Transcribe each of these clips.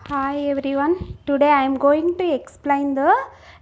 Hi everyone, today I am going to explain the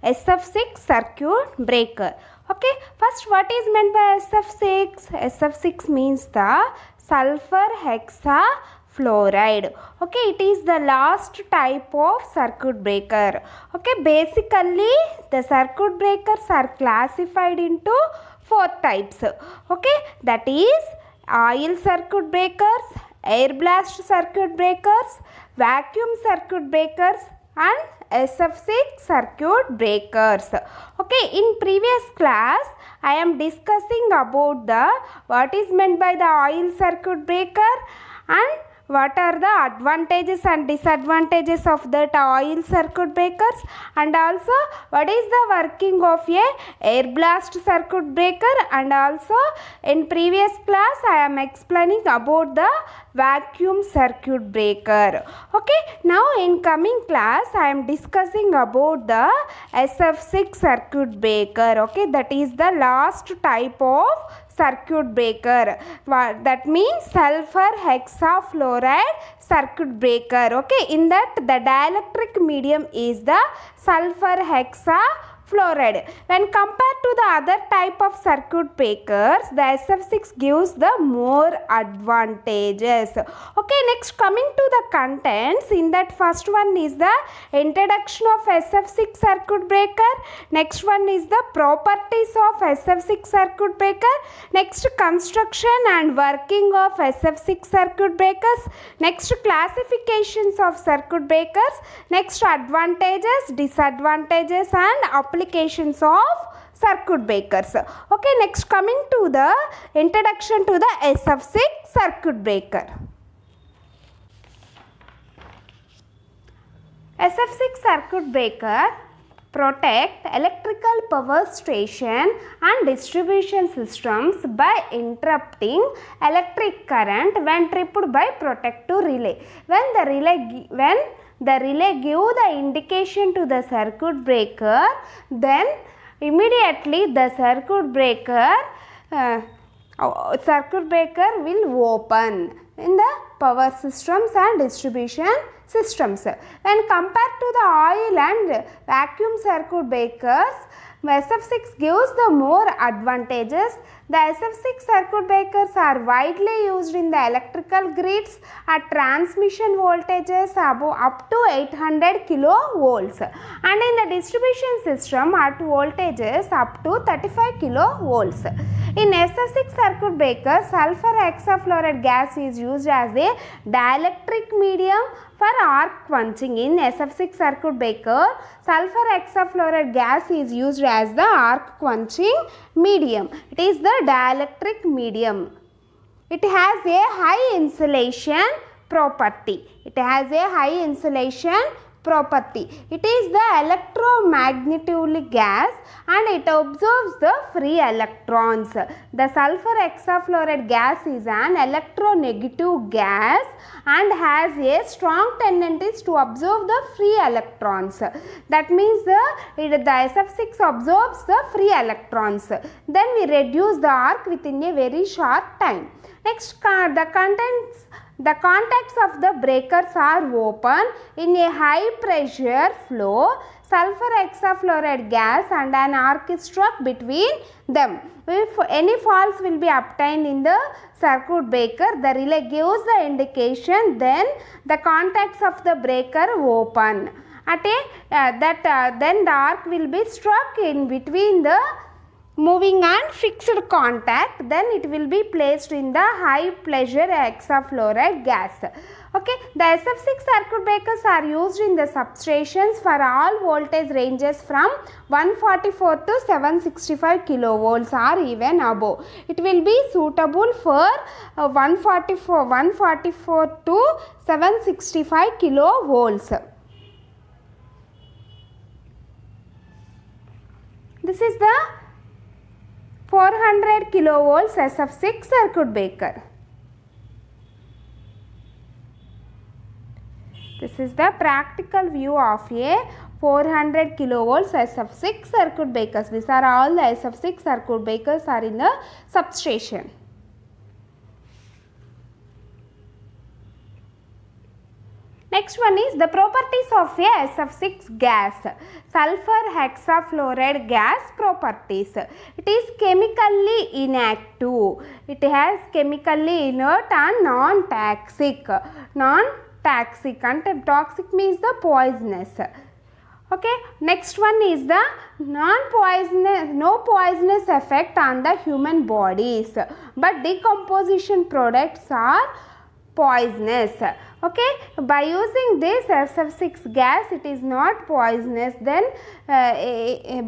SF6 circuit breaker. Okay, first what is meant by SF6? SF6 means the sulfur hexafluoride. Okay, it is the last type of circuit breaker. Okay, basically the circuit breakers are classified into four types. Okay, that is oil circuit breakers, air blast circuit breakers, vacuum circuit breakers and SF6 circuit breakers. Okay, in previous class I am discussing about the what is meant by the oil circuit breaker and what are the advantages and disadvantages of that oil circuit breakers, and also what is the working of a air blast circuit breaker, and also in previous class I am explaining about the vacuum circuit breaker. Okay, now in coming class I am discussing about the SF6 circuit breaker. Okay, that is the last type of circuit breaker, that means sulfur hexafluoride circuit breaker. Okay, in that the dielectric medium is the sulfur hexafluoride. When compared to the other type of circuit breakers, the SF6 gives the more advantages. Okay, next coming to the contents, in that first one is the introduction of SF6 circuit breaker, next one is the properties of SF6 circuit breaker, next construction and working of SF6 circuit breakers, next classifications of circuit breakers, next advantages, disadvantages and applications of circuit breakers. Okay, next coming to the introduction to the SF6 circuit breaker. SF6 circuit breaker protect electrical power station and distribution systems by interrupting electric current when tripped by protective relay. When the relay give the indication to the circuit breaker, then immediately the circuit breaker will open in the power systems and distribution systems. When compared to the oil and vacuum circuit breakers, SF6 gives the more advantages. The SF6 circuit breakers are widely used in the electrical grids at transmission voltages above up to 800 kilovolts, and in the distribution system at voltages up to 35 kilovolts. In SF6 circuit breakers, sulfur hexafluoride gas is used as a dielectric medium for arc quenching. In SF6 circuit breaker, sulfur hexafluoride gas is used as the arc quenching medium. It is the dielectric medium. It has a high insulation property. It has a high insulation property. It is the electromagnetic gas and it absorbs the free electrons. The sulfur hexafluoride gas is an electronegative gas and has a strong tendency to absorb the free electrons. That means the SF6 absorbs the free electrons. Then we reduce the arc within a very short time. Next, the contacts of the breakers are open in a high pressure flow. Sulfur hexafluoride gas and an arc is struck between them. If any faults will be obtained in the circuit breaker, the relay gives the indication, then the contacts of the breaker open. Then the arc will be struck in between the moving and fixed contact, then it will be placed in the high pressure hexafluoride gas. Okay, the SF6 circuit breakers are used in the substations for all voltage ranges from 144 to 765 kilovolts or even above. It will be suitable for 144 to 765 kilovolts. This is the 400 kilovolts SF6 circuit breaker. This is the practical view of a 400 kilovolts SF6 circuit breakers. These are all the SF6 circuit breakers are in the substation. Next one is the properties of a SF6 gas. Sulfur hexafluoride gas properties. It is chemically inactive. It has chemically inert and non-toxic. Non-toxic and toxic means the poisonous. Okay, next one is the no poisonous effect on the human bodies, but decomposition products are poisonous. Okay, by using this SF6 gas it is not poisonous. Then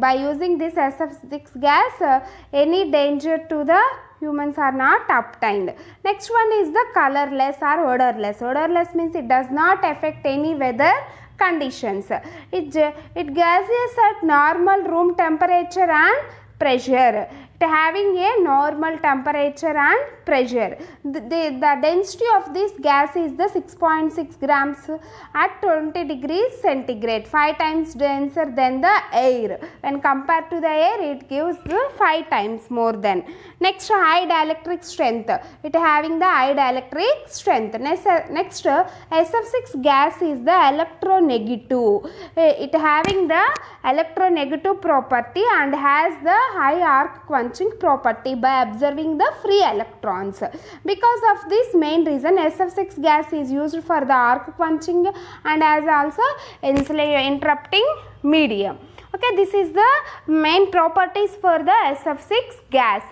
by using this SF6 gas any danger to the humans are not obtained. Next one is the colorless or odorless. Odorless means it does not affect any weather conditions. It gases at normal room temperature and pressure. It having a normal temperature and pressure. The density of this gas is the 6.6 grams at 20 degrees centigrade, 5 times denser than the air. When compared to the air, it gives 5 times more than. Next, high dielectric strength. It having the high dielectric strength. Next SF6 gas is the electronegative. It having the electronegative property and has the high arc quenching property by observing the free electrons. Because of this main reason, SF6 gas is used for the arc quenching and as also interrupting medium. Okay, this is the main properties for the SF6 gas.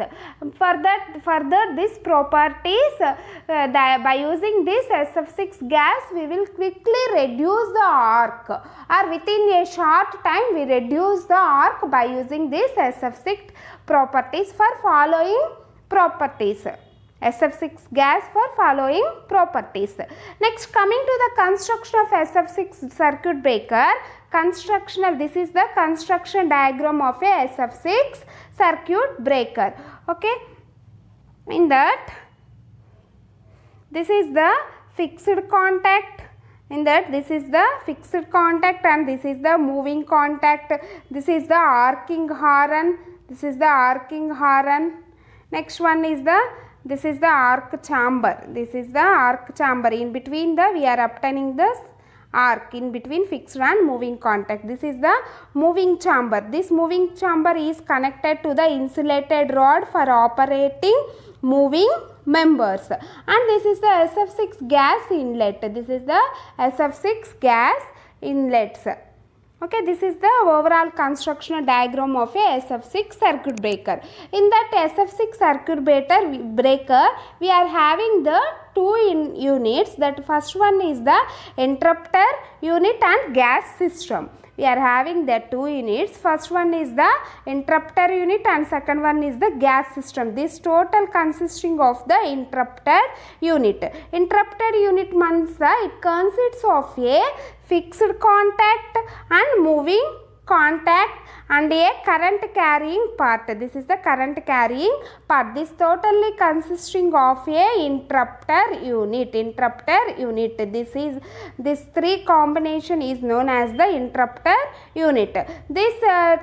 Further this properties by using this SF6 gas we will quickly reduce the arc, or within a short time we reduce the arc by using this SF6 properties for following properties. SF6 gas for following properties. Next, coming to the construction of SF6 circuit breaker. Constructional, this is the construction diagram of a SF6 circuit breaker. Okay, in that this is the fixed contact. In that this is the fixed contact and this is the moving contact. This is the arcing horn. This is the arcing horn. Next one is this is the arc chamber. This is the arc chamber. In between we are obtaining this arc in between fixed and moving contact. This is the moving chamber. This moving chamber is connected to the insulated rod for operating moving members. And this is the SF6 gas inlet. This is the SF6 gas inlets. Okay, this is the overall constructional diagram of a SF6 circuit breaker. In that SF6 circuit breaker, we are having the two units. That first one is the interrupter unit and gas system. We are having the two units. First one is the interrupter unit and second one is the gas system. This total consisting of the interrupter unit. Interrupter unit means it consists of a fixed contact and moving contact and a current carrying part. This is the current carrying part. This totally consisting of a interrupter unit. This three combination is known as the interrupter unit. This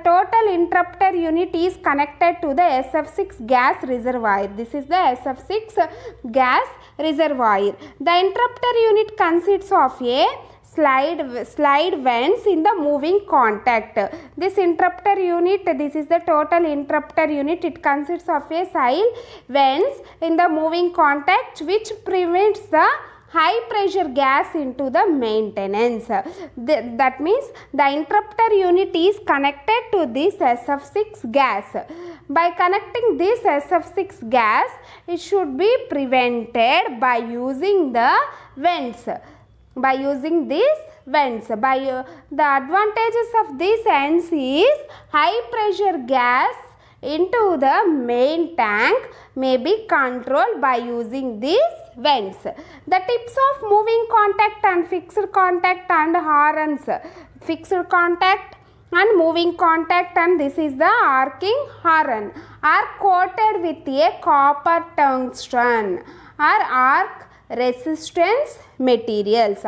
total interrupter unit is connected to the SF6 gas reservoir. This is the SF6 gas reservoir. The interrupter unit consists of a slide vents in the moving contact. This interrupter unit, this is the total interrupter unit. It consists of a slide vents in the moving contact which prevents the high pressure gas into the maintenance. That means the interrupter unit is connected to this SF6 gas. By connecting this SF6 gas, it should be prevented by using the vents. By using these vents, the advantages of these vents is high pressure gas into the main tank may be controlled by using these vents. The tips of moving contact and fixed contact and horns. Fixed contact and moving contact and this is the arcing horn are coated with a copper tungsten or arc resistance materials.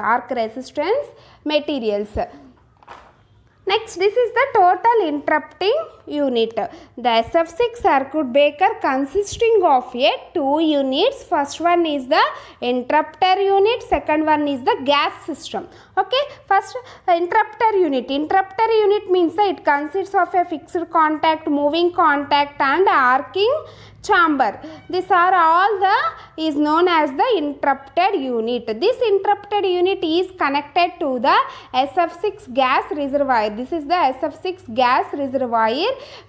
Next, this is the total interrupting unit. The SF6 circuit breaker consisting of two units. First one is the interrupter unit, second one is the gas system. Okay, first interrupter unit. Interrupter unit means that it consists of a fixed contact, moving contact and arcing chamber. These are all is known as the interrupted unit. This interrupted unit is connected to the SF6 gas reservoir. This is the SF6 gas reservoir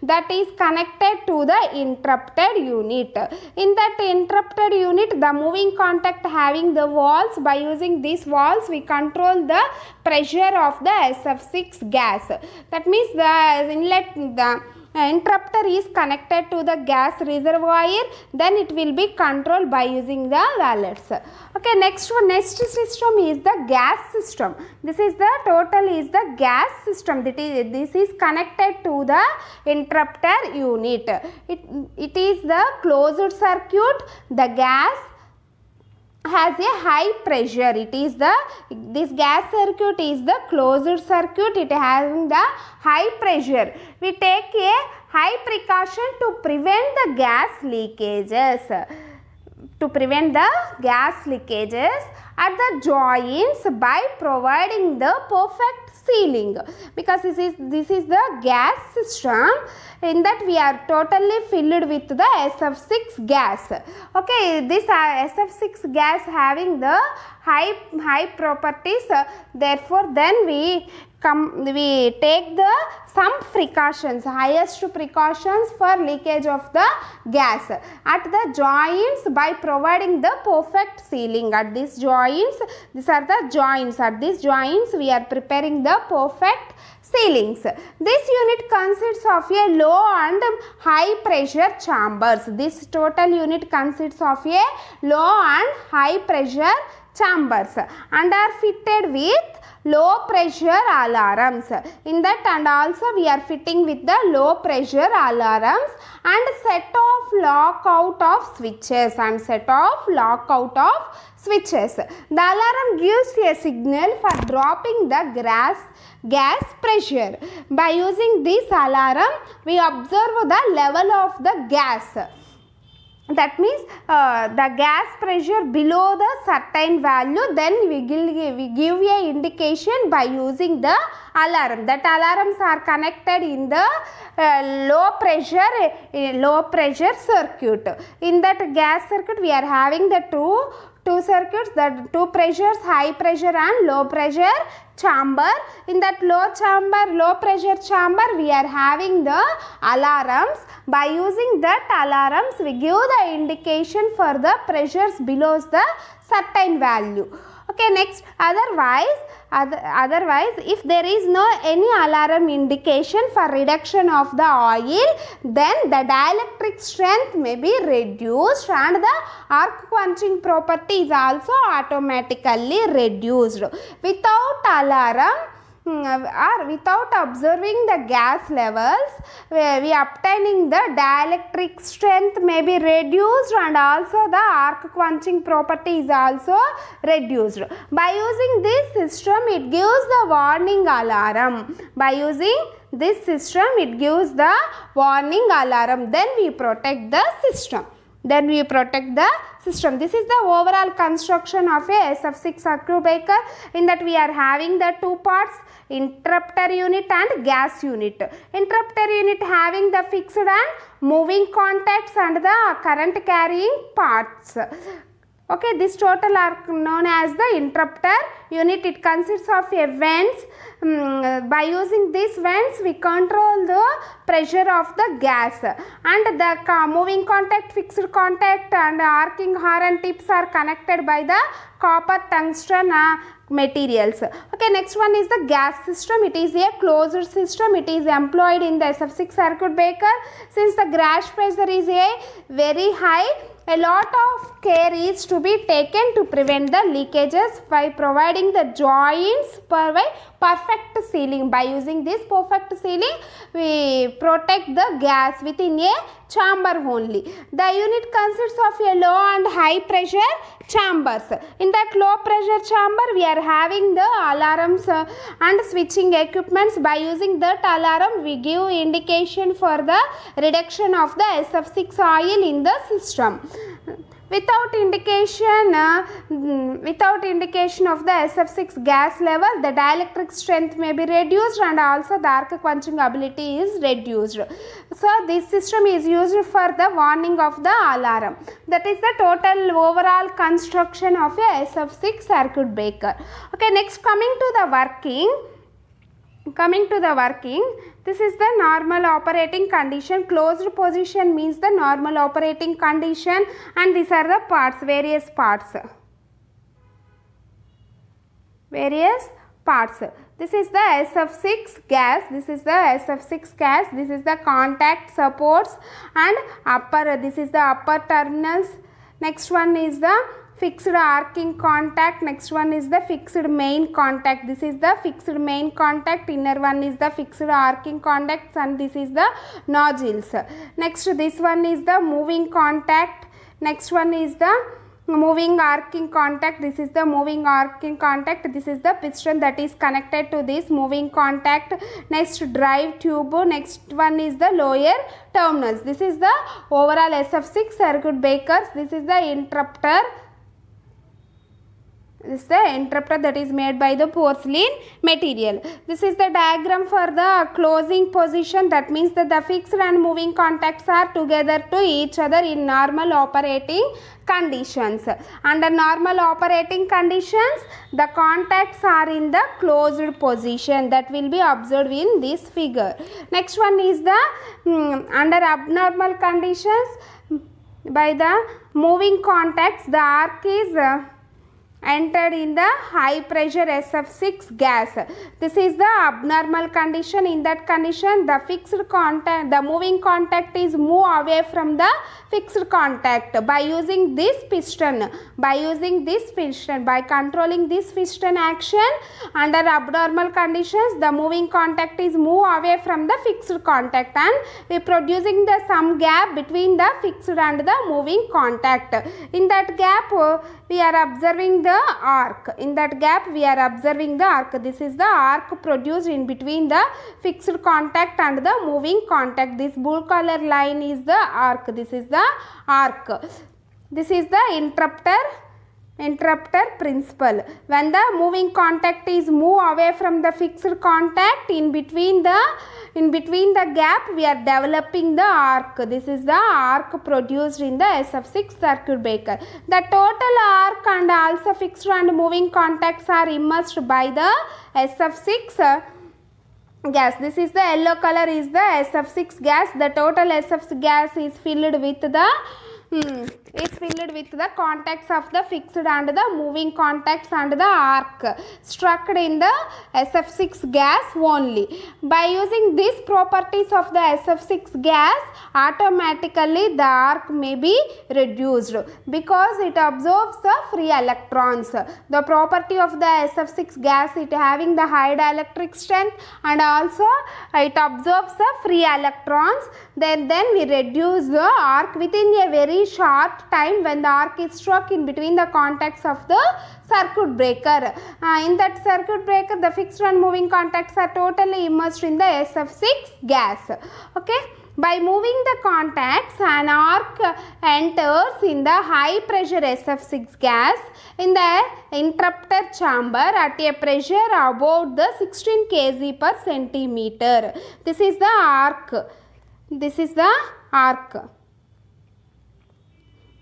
that is connected to the interrupted unit. In that interrupted unit, the moving contact having the valves, by using these valves we control the pressure of the SF6 gas. That means the inlet, the interrupter is connected to the gas reservoir, then it will be controlled by using the valves. Okay, next system is the gas system. This is the total is the gas system. This is connected to the interrupter unit. It is the closed circuit. The gas has a high pressure. This gas circuit is the closed circuit. It has the high pressure. We take a high precaution to prevent the gas leakages. To prevent the gas leakages at the joints by providing the perfect sealing, because this is the gas system, in that we are totally filled with the SF6 gas. Okay, this SF6 gas having the high properties, therefore then we take some precautions, highest precautions for leakage of the gas at the joints by providing the perfect sealing. At these joints, these are the joints. At these joints we are preparing the perfect sealings. This unit consists of a low and high pressure chambers. This total unit consists of a low and high pressure chambers and are fitted with low pressure alarms. In that, and also we are fitting with the low pressure alarms and set off lockout of switches The alarm gives a signal for dropping the gas pressure. By using this alarm, we observe the level of the gas. That means the gas pressure below the certain value, then we give a indication by using the alarm. That alarms are connected in the low pressure circuit. In that gas circuit we are having the two circuits, the two pressures, high pressure and low pressure chamber. In that low pressure chamber we are having the alarms. By using that alarms we give the indication for the pressures below the certain value. Okay, next, otherwise if there is no any alarm indication for reduction of the oil, then the dielectric strength may be reduced and the arc quenching property is also automatically reduced. Without alarm or without observing the gas levels, we obtaining the dielectric strength may be reduced and also the arc quenching property is also reduced. By using this system, it gives the warning alarm. By using this system, it gives the warning alarm. Then we protect the system. This is the overall construction of a SF6 circuit breaker. In that we are having the two parts, interrupter unit and gas unit. Interrupter unit having the fixed and moving contacts and the current carrying parts. Okay, this total are known as the interrupter unit. It consists of a vents. By using these vents, we control the pressure of the gas, and the moving contact, fixed contact and arcing horn tips are connected by the copper tungsten materials. Okay, next one is the gas system. It is a closed system. It is employed in the SF6 circuit breaker. Since the gas pressure is very high, a lot of care is to be taken to prevent the leakages by providing the joints per perfect sealing. By using this perfect sealing, we protect the gas within a chamber only. The unit consists of a low and high pressure chambers. In that low pressure chamber, we are having the alarms and switching equipments. By using that alarm, we give indication for the reduction of the SF6 oil in the system. Without indication of the SF6 gas level, the dielectric strength may be reduced and also the arc quenching ability is reduced. So this system is used for the warning of the alarm. That is the total overall construction of a SF6 circuit breaker. Okay, next coming to the working, this is the normal operating condition. Closed position means the normal operating condition, and these are the parts, various parts. This is the SF6 gas, this is the contact supports and upper, this is the upper terminals. Next one is the fixed arcing contact, next one is the fixed main contact, this is the fixed main contact, inner one is the fixed arcing contacts, and this is the nozzles. Next this one is the moving contact, next one is the moving arcing contact, this is the moving arcing contact, this is the piston that is connected to this moving contact. Next drive tube, next one is the lower terminals. This is the overall SF6 circuit breakers. This is the interrupter. This is the interrupter that is made by the porcelain material. This is the diagram for the closing position. That means that the fixed and moving contacts are together to each other in normal operating conditions. Under normal operating conditions, the contacts are in the closed position. That will be observed in this figure. Next one is the under abnormal conditions, by the moving contacts, the arc is entered in the high pressure SF6 gas. This is the abnormal condition. In that condition, the fixed contact, the moving contact is move away from the fixed contact. By using this piston, by controlling this piston action, under abnormal conditions, the moving contact is move away from the fixed contact, and we producing the some gap between the fixed and the moving contact. In that gap, we are observing the arc. In that gap, we are observing the arc. This is the arc produced in between the fixed contact and the moving contact. This blue color line is the arc. This is the arc. This is the interrupter principle. When the moving contact is move away from the fixed contact, in between the gap, we are developing the arc. This is the arc produced in the SF6 circuit breaker. The total arc and also fixed and moving contacts are immersed by the SF6 gas. This is the yellow color is the SF6 gas. The total SF6 gas is filled with the contacts of the fixed and the moving contacts and the arc struck in the SF6 gas only. By using these properties of the SF6 gas, automatically the arc may be reduced because it absorbs the free electrons. The property of the SF6 gas, it having the high dielectric strength and also it absorbs the free electrons. Then we reduce the arc within a very short time when the arc is struck in between the contacts of the circuit breaker. In that circuit breaker, the fixed and moving contacts are totally immersed in the SF6 gas. Okay. By moving the contacts, an arc enters in the high pressure SF6 gas in the interrupter chamber at a pressure about the 16 kg per centimeter. This is the arc. This is the arc.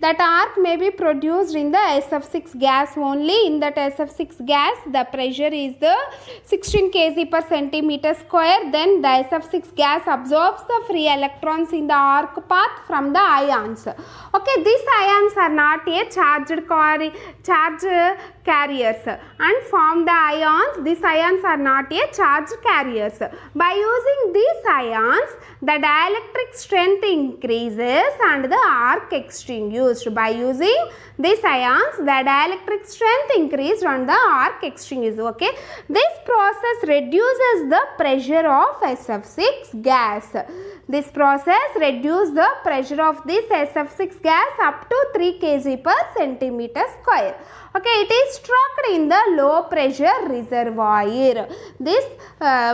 That arc may be produced in the SF6 gas only. In that SF6 gas, the pressure is the 16 kg per centimeter square. Then the SF6 gas absorbs the free electrons in the arc path from the ions. Okay, these ions are not a charge carriers and form the ions. These ions are not a charge carriers. By using these ions, the dielectric strength increases and the arc extinguishes. reduced. By using these ions, the dielectric strength increased on the arc exchanges. Okay, this process reduces the pressure of SF6 gas. This process reduces the pressure of this SF6 gas up to 3 kg per centimeter square. Okay, it is struck in the low pressure reservoir. This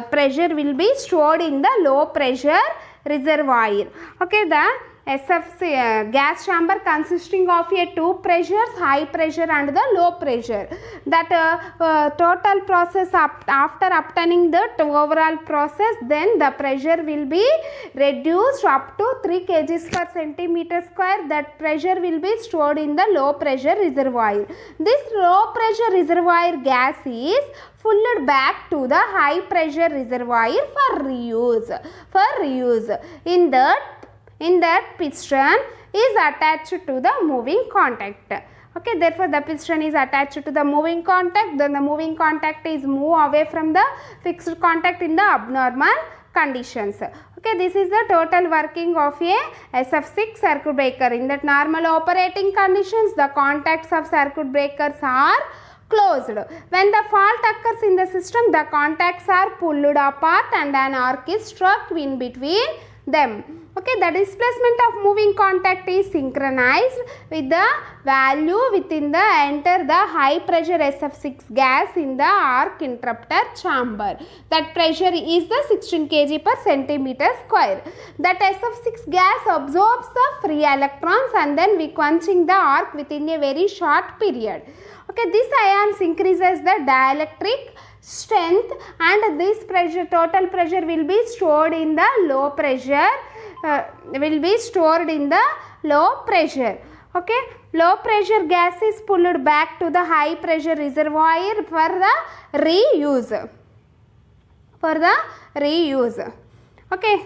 pressure will be stored in the low pressure reservoir. Okay, the SF6 gas chamber consisting of two pressures, high pressure and the low pressure. That total process after obtaining the overall process, then the pressure will be reduced up to 3 kg per centimeter square. That pressure will be stored in the low pressure reservoir. This low pressure reservoir gas is pulled back to the high pressure reservoir for reuse. In that piston is attached to the moving contact. Okay, therefore the piston is attached to the moving contact. Then the moving contact is move away from the fixed contact in the abnormal conditions. Okay, this is the total working of a SF6 circuit breaker. In that normal operating conditions, the contacts of circuit breakers are closed. When the fault occurs in the system, the contacts are pulled apart and an arc is struck in between them. Okay, the displacement of moving contact is synchronized with the value within the enter the high pressure SF6 gas in the arc interrupter chamber. That pressure is the 16 kg per centimeter square. That SF6 gas absorbs the free electrons and then we quenching the arc within a very short period. Okay, this ions increases the dielectric strength and this pressure, total pressure will be stored in the low pressure. Okay, low pressure gas is pulled back to the high pressure reservoir for the reuse. Okay,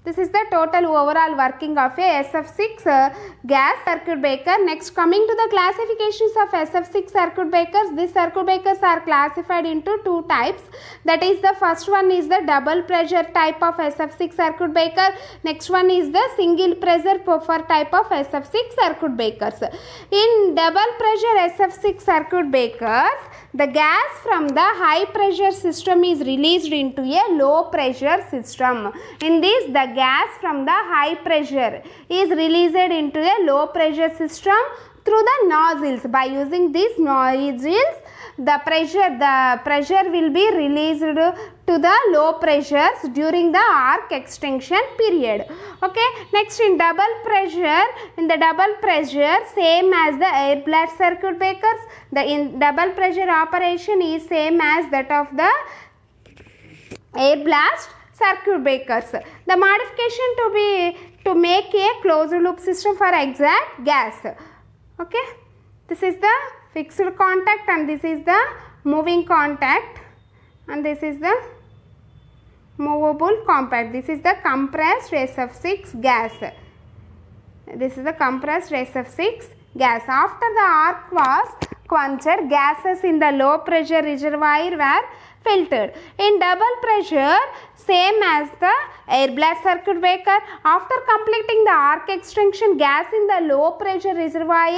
this is the total overall working of a SF6 gas circuit breaker. Next, coming to the classifications of SF6 circuit breakers. These circuit breakers are classified into two types. That is, the first one is the double pressure type of SF6 circuit breaker. Next one is the single pressure puffer type of SF6 circuit breakers. In double pressure SF6 circuit breakers, the gas from the high pressure system is released into a low pressure system. In this, the gas from the high pressure is released into a low pressure system through the nozzles. By using these nozzles, the pressure will be released to the low pressures during the arc extension period. Okay, next in the double pressure, same as the air blast circuit breakers, the double pressure operation is same as that of the air blast circuit breakers. The modification to make a closed loop system for exact gas. Okay, this is the fixed contact and this is the moving contact and this is the movable contact. This is the compressed SF6 gas. This is the compressed SF6 gas. After the arc was quenched, gases in the low pressure reservoir were filtered. In double pressure, same as the air blast circuit breaker, after completing the arc extension, gas in the low pressure reservoir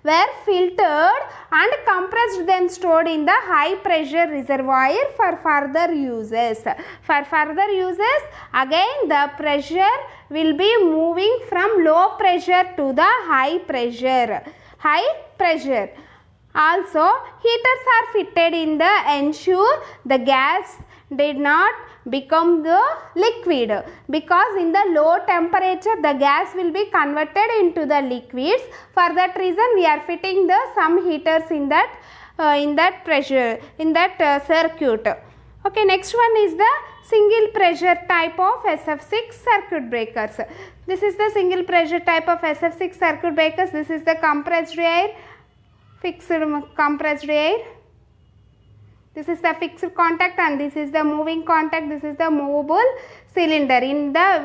were filtered and compressed, then stored in the high pressure reservoir for further uses. For further uses, again the pressure will be moving from low pressure to the high pressure. Also, heaters are fitted in the ensure the gas did not become the liquid, because in the low temperature the gas will be converted into the liquids. For that reason, we are fitting the some heaters in that circuit. Okay, next one is the single pressure type of SF6 circuit breakers. This is the single pressure type of SF6 circuit breakers. This is the compressed air, fixed compressed air. This is the fixed contact and this is the moving contact. This is the movable cylinder.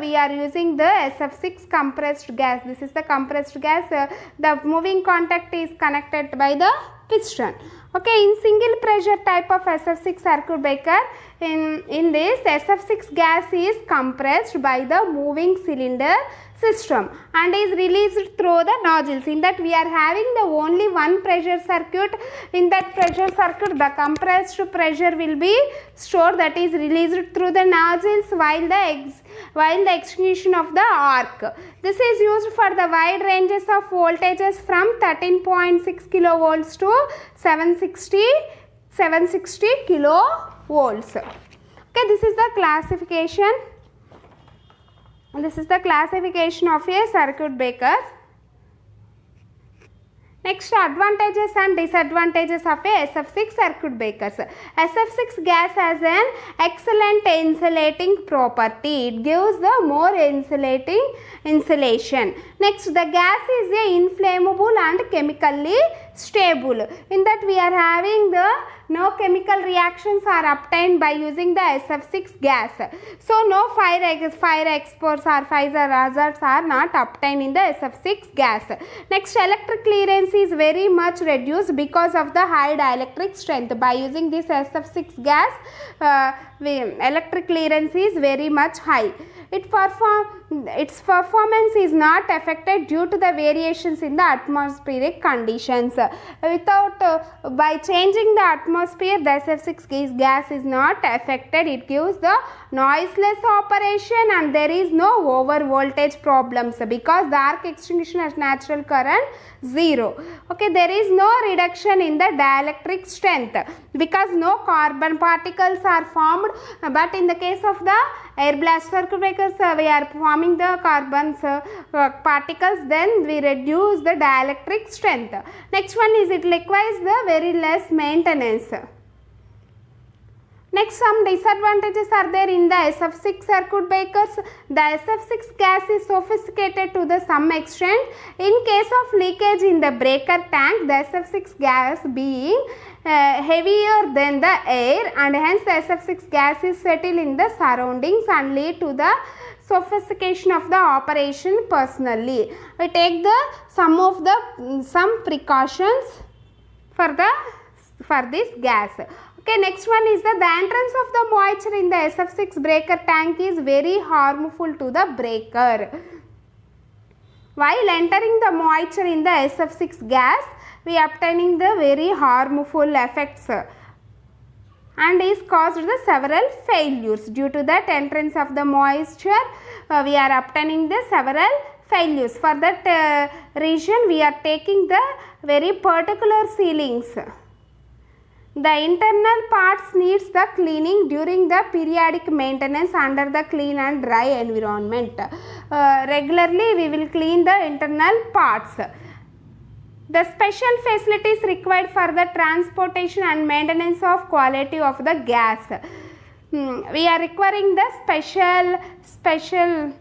We are using the SF6 compressed gas. This is the compressed gas. The moving contact is connected by the piston. Okay, in single pressure type of SF6 circuit breaker, in this SF6 gas is compressed by the moving cylinder system and is released through the nozzles. In that we are having the only one pressure circuit. In that pressure circuit the compressed pressure will be stored, that is released through the nozzles while the execution of the arc. This is used for the wide ranges of voltages from 13.6 kilovolts to 760 kilovolts. Okay, this is the classification. This is the classification of a circuit breakers. Next, advantages and disadvantages of a SF6 circuit breakers. SF6 gas has an excellent insulating property. It gives the more insulation. Next, the gas is a inflammable and chemically stable. In that we are having the no chemical reactions are obtained by using the SF6 gas. So no fire exports or fire hazards are not obtained in the SF6 gas. Next, electric clearance is very much reduced because of the high dielectric strength. By using this SF6 gas, electric clearance is very much high. Its performance is not affected due to the variations in the atmospheric conditions. By changing the atmosphere, the SF6 gas is not affected. It gives the noiseless operation and there is no over voltage problems because the arc extinguishing has natural current 0. Okay, there is no reduction in the dielectric strength because no carbon particles are formed, but in the case of the air blast circuit breakers we are forming the carbon particles, then we reduce the dielectric strength. Next one is it requires the very less maintenance. Next, some disadvantages are there in the SF6 circuit breakers. The SF6 gas is sophisticated to the some extent. In case of leakage in the breaker tank, the SF6 gas being heavier than the air and hence the SF6 gas is settled in the surroundings and lead to the sophistication of the operation personally. We take some precautions for this gas. Okay, next one is the entrance of the moisture in the SF6 breaker tank is very harmful to the breaker. While entering the moisture in the SF6 gas, we are obtaining the very harmful effects and is caused the several failures. Due to that entrance of the moisture, we are obtaining the several failures. For that reason, we are taking the very particular sealings. The internal parts needs the cleaning during the periodic maintenance under the clean and dry environment. Regularly we will clean the internal parts. The special facilities required for the transportation and maintenance of quality of the gas. We are requiring the special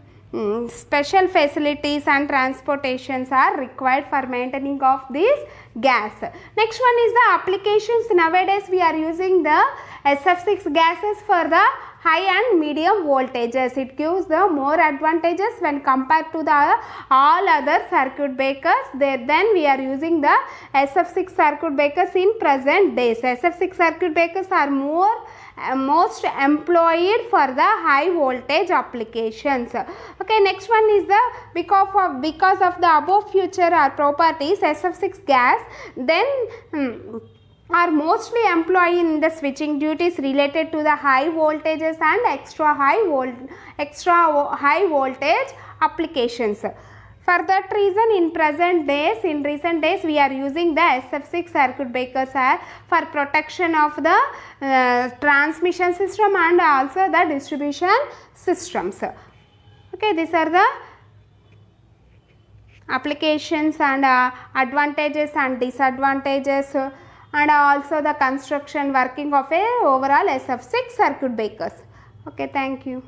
facilities and transportations are required for maintaining of this gas. Next one is the applications. Nowadays we are using the SF6 gases for the high and medium voltages. It gives the more advantages when compared to the all other circuit breakers. Then we are using the SF6 circuit breakers in present days. SF6 circuit breakers are most employed for the high voltage applications. Okay, next one is the because of the above feature or properties, SF6 gas then are mostly employed in the switching duties related to the high voltages and extra high voltage applications. For that reason, in recent days, we are using the SF6 circuit breakers for protection of the transmission system and also the distribution systems. Okay, these are the applications and advantages and disadvantages and also the construction working of a overall SF6 circuit breakers. Okay, thank you.